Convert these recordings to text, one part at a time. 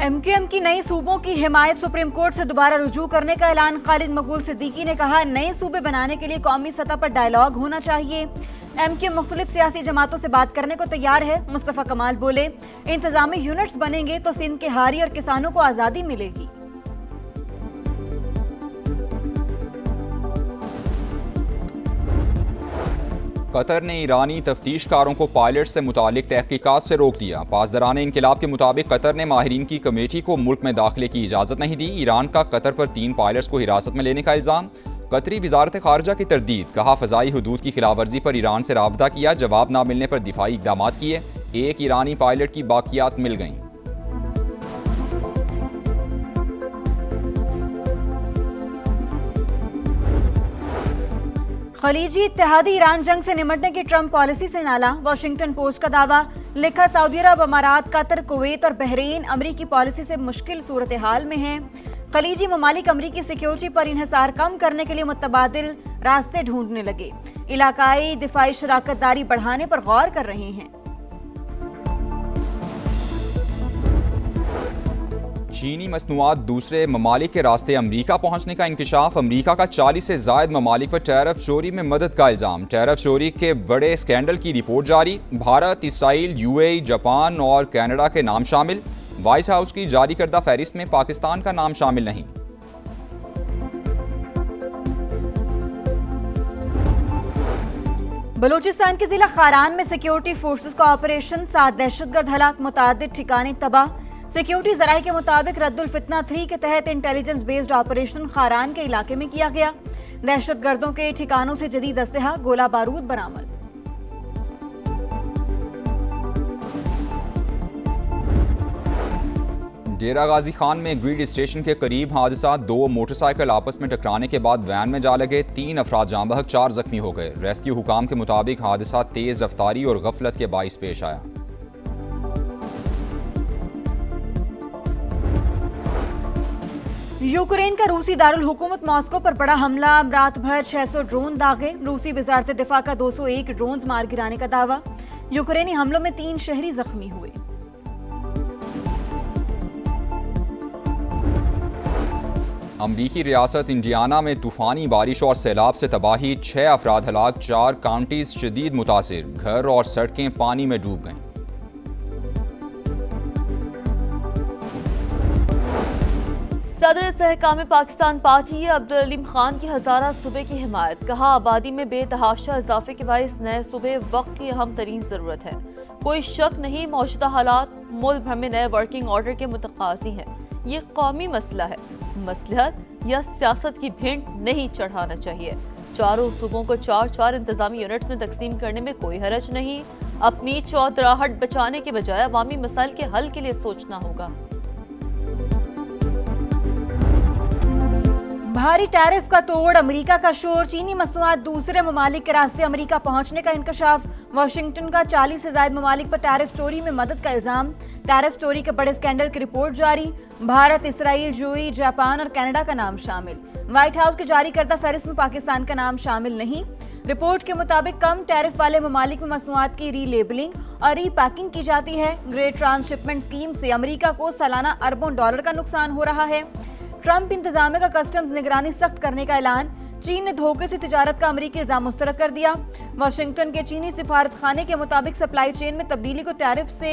MQM की नई सूबों की हिमायत सुप्रीम कोर्ट से दोबारा रुजू करने का ऐलान। खालिद मकबूल सिद्दीकी ने कहा, नए सूबे बनाने के लिए कौमी सतह पर डायलॉग होना चाहिए। एमक्यूएम मुख्तलिफ सियासी जमातों से बात करने को तैयार है। मुस्तफा कमाल बोले, इंतजामी यूनिट्स बनेंगे तो सिंध के हारी और किसानों को आजादी मिलेगी। कतर ने ईरानी तफ्तीशकारों को पायलट से मुतालिक तहकीकात से रोक दिया। पासदारान इनकलाब के मुताबिक कतर ने माहिरीन की कमेटी को मुल्क में दाखिले की इजाज़त नहीं दी। ईरान का कतर पर 3 पायलट्स को हिरासत में लेने का इल्ज़ाम। कतरी वजारत खारजा की तरदीद, कहा फ़ज़ाई हदूद की खिलाफवर्जी पर ईरान से राब्ता किया, जवाब ना मिलने पर दिफाई इक़दाम किए। एक ईरानी पायलट की बाकियात मिल गईं। खलीजी इत्तेहादी ईरान जंग से निमटने की ट्रंप पॉलिसी से नाला। वाशिंगटन पोस्ट का दावा, लिखा, सऊदी अरब, अमारात, कतर, कुवैत और बहरीन अमरीकी पॉलिसी से मुश्किल सूरत हाल में हैं। खलीजी ममालिक अमरीकी सिक्योरिटी पर इन्हिसार कम करने के लिए मुतबादिल रास्ते ढूंढने लगे। इलाकाई दिफाई शराकतदारी बढ़ाने पर गौर कर रहे हैं। चीनी मसनूआत दूसरे ममालिक के रास्ते अमरीका पहुंचने का इंकशाफ। अमरीका का 40 से ज़ायद ममालिक पर टैरिफ चोरी में मदद का इल्ज़ाम। टैरिफ चोरी के बड़े स्कैंडल की रिपोर्ट जारी। भारत, इसराइल, यूएई, जापान और कनाडा के नाम शामिल। व्हाइट हाउस की जारी करदा फहरिस्त में पाकिस्तान का नाम शामिल नहीं। बलूचिस्तान के जिला खारान में सिक्योरिटी फोर्सेस का ऑपरेशन, 7 दहशतगर्द हलाक, मुतादिद ठिकाने तबाह। सिक्योरिटी जराये के मुताबिक रद्दुल फितना 3 के तहत इंटेलिजेंस बेस्ड ऑपरेशन खारान के इलाके में किया गया। दहशतगर्दों के ठिकानों से जदीद असलहा, गोला बारूद बरामद। डेरा गाजी खान में ग्रिड स्टेशन के करीब हादसा। 2 मोटरसाइकिल आपस में टकराने के बाद वैन में जा लगे। 3 अफराद जाँ बहक, 4 जख्मी हो गए। रेस्क्यू हुकाम के मुताबिक हादसा तेज रफ्तारी और गफलत के बाइस पेश आया। यूक्रेन का रूसी दारुल हुकूमत मॉस्को पर बड़ा हमला। रात भर 600 ड्रोन दागे। रूसी वजारत दिफा का 201 ड्रोन मार गिराने का दावा। यूक्रेनी हमलों में 3 शहरी जख्मी हुए। अमरीकी रियासत इंडियाना में तूफानी बारिश और सैलाब से तबाही। 6 अफराद हलाक, 4 काउंटीज शदीद मुतासिर। घर और सड़कें पानी में डूब गईं। सदर इस्तेहकाम पाकिस्तान पार्टी अब्दुल अलीम खान की हज़ारा सूबे की हिमायत। कहा, आबादी में बेतहाशा इजाफे के बायस नए सूबे वक्त की अहम तरीन ज़रूरत है। कोई शक नहीं, मौजूदा हालात मुल्क भर में नए वर्किंग ऑर्डर के मुतकाजी हैं। ये कौमी मसला है, मसलहत या सियासत की भेंट नहीं चढ़ाना चाहिए। चारों सूबों को 4-4 इंतजामी यूनिट्स में तकसीम करने में कोई हरज नहीं। अपनी चौधराहट बचाने के बजाय अवामी मसाइल के हल के लिए सोचना होगा। भारी टैरिफ का तोड़, अमेरिका का शोर। चीनी मसनूआत दूसरे ममालिक के रास्ते अमेरिका पहुंचने का इंकशाफ। वाशिंगटन का 40 से ज्यादा ममालिक पर टैरिफ चोरी में मदद का इल्जाम। टैरिफ चोरी के बड़े स्कैंडल की रिपोर्ट जारी। भारत, इसराइल, यूएई, जापान और कनाडा का नाम शामिल। व्हाइट हाउस की जारी करदा फहरिस्त में पाकिस्तान का नाम शामिल नहीं। रिपोर्ट के मुताबिक कम टैरिफ वाले ममालिक में मसनूआत की रीलेबलिंग और रीपैकिंग की जाती है। ग्रेट ट्रांसशिपमेंट स्कीम से अमेरिका को सालाना अरबों डॉलर का नुकसान हो रहा है। ट्रंप इंतजामिया का कस्टम्स निगरानी सख्त करने का ऐलान। चीन ने धोखे से तिजारत का अमेरिकी इल्जाम मुस्तरद कर दिया। वाशिंगटन के चीनी सिफारत खाने के मुताबिक सप्लाई चेन में तब्दीली को टैरिफ से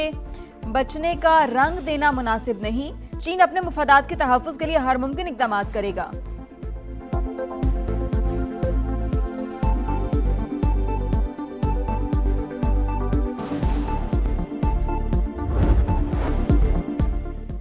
बचने का रंग देना मुनासिब नहीं। चीन अपने मुफादात के तहफ़्फ़ुज़ के लिए हर मुमकिन इक़दाम करेगा।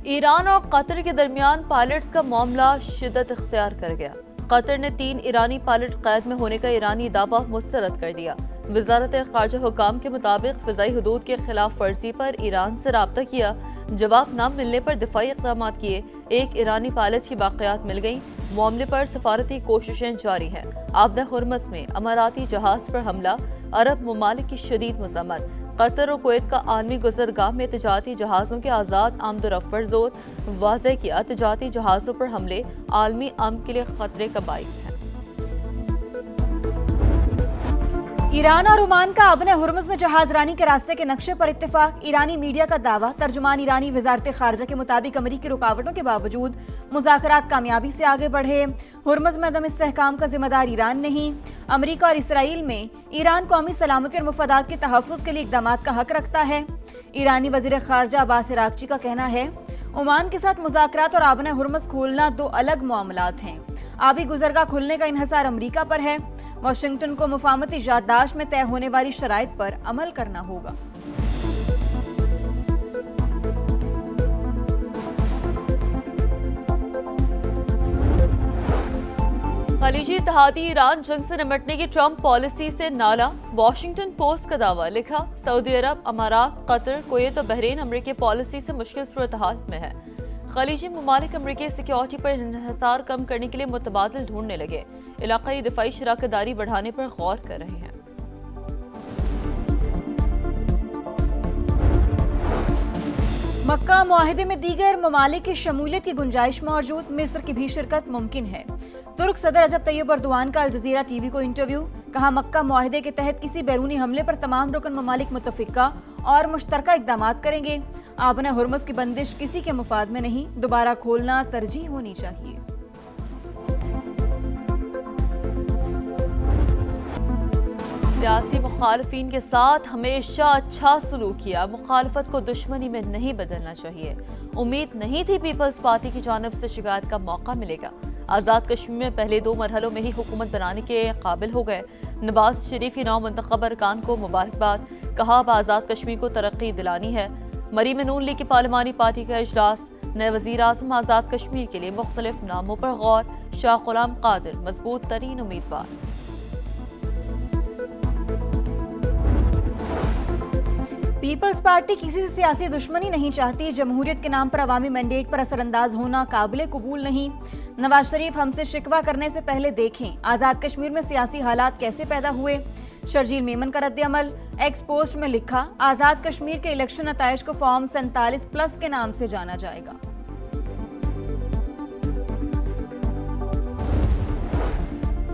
ईरान और कतर के दरमियान पायलट्स का मामला शिद्दत इख्तियार कर गया। कतर ने 3 ईरानी पायलट कैद में होने का ईरानी दावा मुस्तरद कर दिया। वजारत खारजा हुकाम के मुताबिक फ़िज़ाई हदूद के खिलाफ वर्जी पर ईरान से राब्ता किया, जवाब न मिलने पर दिफाई इक़दाम किए। 1 ईरानी पायलट की बाक़ियात मिल गईं। मामले पर सफारती कोशिशें जारी हैं। आबदा हुर्मस में अमाराती जहाज पर हमला, अरब ममालिक की शदीद मज़म्मत। कतर और कुवैत का आलमी गुज़रगाह में तजारती जहाज़ों के आज़ाद आमदोरफ्त जोर। वाज़ेह किया, तजारती जहाज़ों पर हमले आलमी अमन के लिए खतरे का बाइस है। ईरान और ओमान का अबन हुर्मुज़ में जहाज रानी के रास्ते के नक्शे पर इत्तेफाक। ईरानी मीडिया का दावा। तर्जुमान ईरानी वजारत खारजा के मुताबिक अमरीकी रुकावटों के बावजूद मुज़ाकरात कामयाबी से आगे बढ़े। हुर्मुज़ में अदम इस्तेहकाम का जिम्मेदार ईरान नहीं। अमरीका और इसराइल में ईरान कौमी सलामती और मुफादात के तहफ़्फ़ुज़ के लिए इक़दाम का हक रखता है। ईरानी वज़ीर खारजा अब्बास अराग़ची का कहना है ओमान के साथ मुज़ाकरात और अबन हुर्मुज़ खोलना दो अलग मामलात हैं। आबी गुज़रगाह खुलने का इन्हिसार अमरीका पर है। वाशिंगटन को मुफाहमती याददाश्त में तय होने वाली शराइत पर अमल करना होगा। खलीजी इत्तेहादी ईरान जंग से निपटने की ट्रंप पॉलिसी से नाला। वॉशिंगटन पोस्ट का दावा। लिखा, सऊदी अरब, अमारात, कतर, कुवैत और बहरीन अमरीकी पॉलिसी से मुश्किल सूरत हाल में है। खलीजी ममालिक अमरीकी सिक्योरिटी पर इन्हिसार कम करने के लिए मुतबादिल ढूंढने लगे। इलाकाई दिफाई शराकतदारी बढ़ाने पर गौर कर रहे हैं। मक्का मुआहिदे में दीगर ममालिक की शमूलियत की गुंजाइश मौजूद। मिस्र की भी शिरकत मुमकिन है। तुर्क सदर रजब तैयब एर्दोआन का अल जज़ीरा टीवी को इंटरव्यू। कहा, मक्का मुआहिदे के तहत किसी बैरूनी हमले पर तमाम रुकन ममालिक मुत्तफिका और मुश्तरका इक़दाम करेंगे। आबन हुर्मुज़ की बंदिश किसी के मुफाद में नहीं, दोबारा खोलना तरजीह होनी चाहिए। सियासी मुखालफिन के साथ हमेशा अच्छा सलूक किया। मुखालफत को दुश्मनी में नहीं बदलना चाहिए। उम्मीद नहीं थी पीपल्स पार्टी की जानिब से शिकायत का मौका मिलेगा। आज़ाद कश्मीर में पहले 2 मरहलों में ही हुकूमत बनाने के काबिल हो गए। नवाज शरीफ ही नौ मुंतखब अरकान को मुबारकबाद। कहा, अब आज़ाद कश्मीर को तरक्की दिलानी है। मरी में नून लीग की पार्लिमानी पार्टी का इजलास। नए वज़ीर आज़म आज़ाद कश्मीर के लिए मुख्तलिफ नामों पर गौर। शाह गुलाम कादिर मजबूत तरीन उम्मीदवार। पीपल्स पार्टी किसी से सियासी दुश्मनी नहीं चाहती। जमहूरियत के नाम पर अवामी मैंडेट पर असरअंदाज होना काबिल कबूल नहीं। नवाज शरीफ हमसे शिकवा करने से पहले देखें आज़ाद कश्मीर में सियासी हालात कैसे पैदा हुए। शर्जील मेमन का रद्द-ए-अमल। एक्स पोस्ट में लिखा, आज़ाद कश्मीर के इलेक्शन नताइज को फॉर्म 47+ के नाम से जाना जाएगा।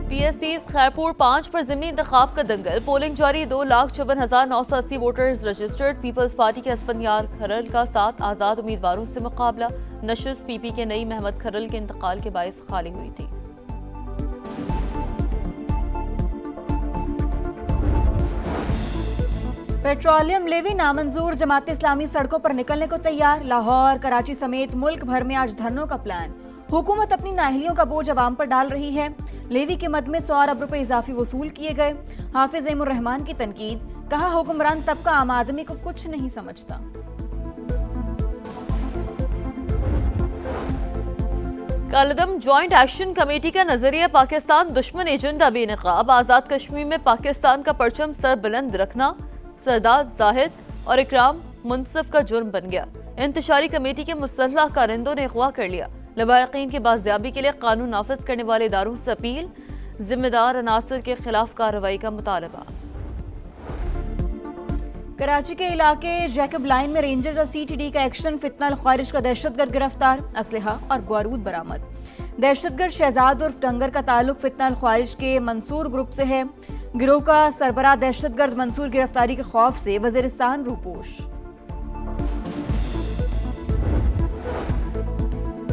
PSCs खैरपुर 5 पर ज़िमनी इंतखाब का दंगल। पोलिंग जारी। 2,54,980 वोटर्स रजिस्टर्ड। पीपल्स पार्टी के असफंयार खरल का 7 आज़ाद उम्मीदवारों से मुकाबला। नशिस्त PP के नई महमद खरल के इंतकाल के बायस खाली हुई थी। पेट्रोलियम लेवी नामंजूर। जमात इस्लामी सड़कों पर निकलने को तैयार। लाहौर, कराची समेत मुल्क भर में आज धरनों का प्लान। हुकूमत अपनी नाअहलियों का बोझ अवाम पर डाल रही है। लेवी के मद में 100 अरब रुपए इजाफी वसूल किए गए। हाफिज एमुर रहमान की तनकीद। कहा, हुक्मरान तबका आम आदमी को कुछ नहीं समझता। कालदम जॉइंट एक्शन कमेटी का नजरिया पाकिस्तान दुश्मन एजेंडा बेनकाब। आज़ाद कश्मीर में पाकिस्तान का परचम सर बुलंद रखना सरदार जाहिद और इकराम मुनसिफ का जुर्म बन गया। इंतशारी कमेटी के मुसल्लह कारिंदों ने अगवा कर लिया। लवाहिकीन की बाजियाबी के लिए कानून नाफिज करने वाले इदारों से अपील। जिम्मेदार अनासर के खिलाफ कार्रवाई का मुतालबा। कराची के इलाके जैकब लाइन में रेंजर्स और CTD का एक्शन। फितना ख्वारिश का दहशतगर्द गिरफ्तार। असलहा और बारूद बरामद। दहशतगर्द शहजाद उर्फ डंगर का ताल्लुक फितना ख्वारिश के मंसूर ग्रुप से है। गिरोह का सरबराह दहशतगर्द मंसूर गिरफ्तारी के खौफ से वजीरिस्तान रूपोश।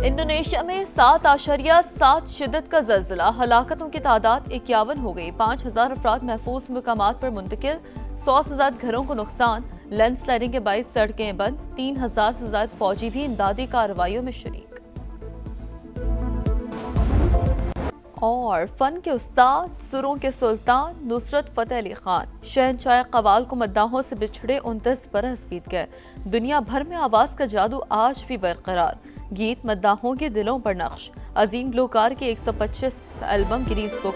इंडोनेशिया में 7.7 शिद्दत का ज़लज़ला। हलाकतों की तादाद 51 हो गई। 5000 अफराद महफूज मकामात पर मुंतकिल। 100 से ज्यादा घरों को नुकसान। लैंडस्लाइडिंग के बायस सड़कें बंद। 3000 से ज्यादा फौजी भी इमदादी कार्रवाइयों में शरीक। और फन के उस्ताद, सुरों के सुल्तान नुसरत फतेह अली खान शहंशाह कवाल को मद्दाहों से बिछड़े 29 बरस बीत गए। दुनिया भर में आवाज का जादू आज भी बरकरार। गीत मद्दाहों के दिलों पर नक्श। अजीम ग्लोकार की 125 एल्बम गिनीज बुक